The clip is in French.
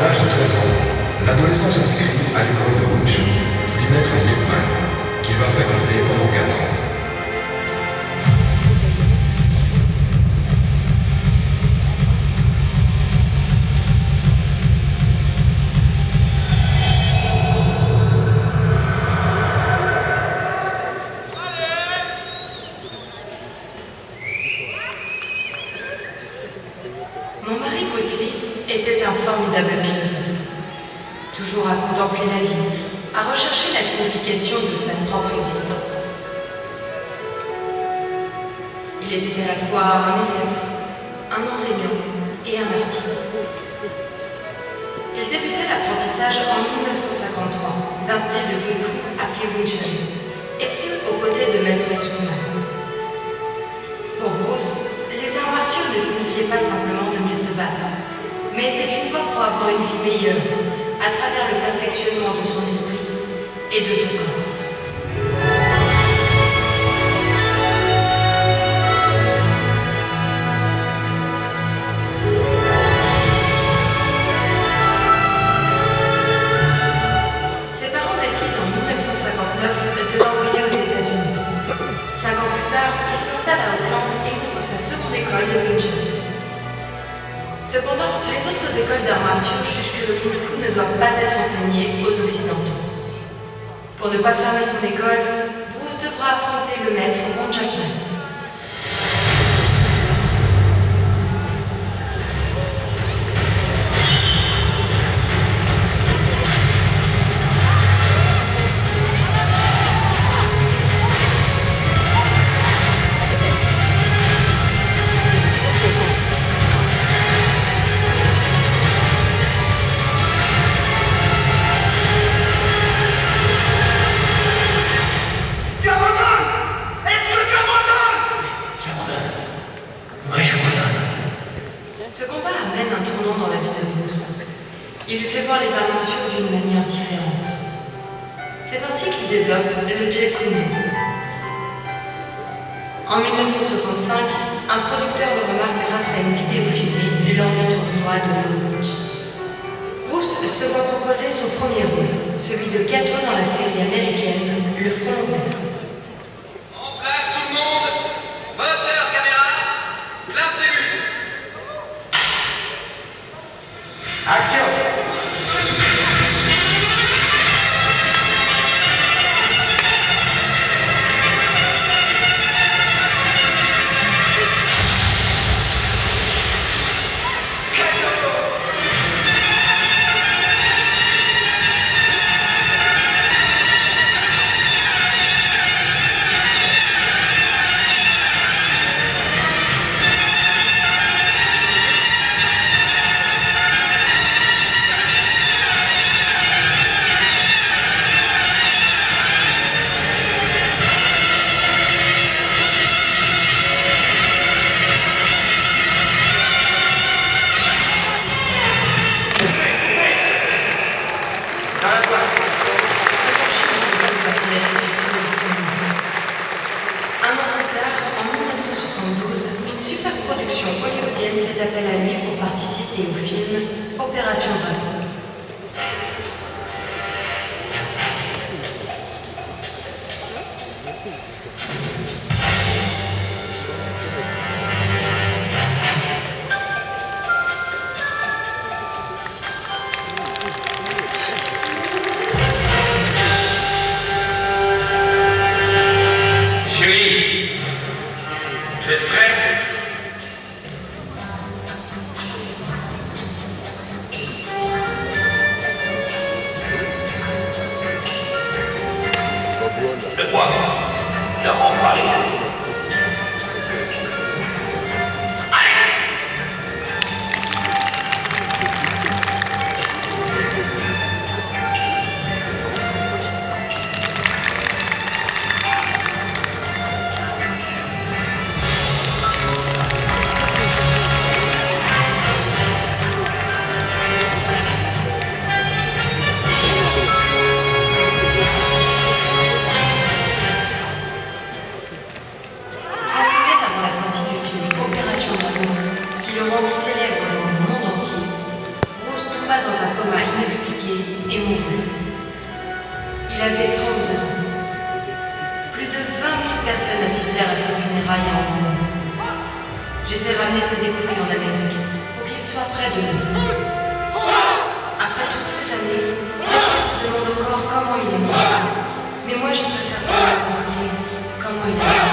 l'âge de 13 ans, l'adolescent s'inscrit à l'école de Wing Chun du maître Yip Man, qu'il va fréquenter pendant 4 ans. Mon mari Bruce Lee était un formidable philosophe, toujours à contempler la vie, à rechercher la signification de sa propre existence. Il était à la fois un élève, un enseignant et un artiste. Il débutait l'apprentissage en 1953 d'un style de Kung Fu appelé Wing Chun, et ce aux côtés de maître Yip Man. Pour Bruce, les arts martiaux ne signifiaient pas simplement de mieux se battre, mais étaient une voie pour avoir une vie meilleure, à travers le perfectionnement de son esprit et de son corps. Ses parents décident en 1959 de l'envoyer aux États-Unis. 5 ans plus tard, il s'installe à Auckland et ouvre sa seconde école de Wing Chun. Cependant, les autres écoles d'arts martiaux jugent que le Kung Fu ne doit pas être enseigné aux Occidentaux. Pour ne pas fermer son école, Bruce devra affronter le maître Ron Jackman. Ce combat amène un tournant dans la vie de Bruce. Il lui fait voir les arts martiaux d'une manière différente. C'est ainsi qu'il développe le Jeet Kune Do. En 1965, un producteur le remarque grâce à une vidéo filmée lors du tournoi de Lodge. Bruce se voit proposer son premier rôle, celui de Kato dans la série américaine Le Front Vert. En place tout le monde. Moteur, caméra. Clap début. Action! Un an plus tard, en 1972, une super production hollywoodienne fait appel à lui pour participer au film Opération Dragon. Julie, vous êtes prêts? et mourut. Il avait 32 ans. Plus de 20 000 personnes assistèrent à ses funérailles à Hong Kong. J'ai fait ramener ses dépouilles en Amérique pour qu'il soit près de nous. Après toutes ces années, les gens se demandent encore comment il est mort. Mais moi, je préfère savoir comment il est mort.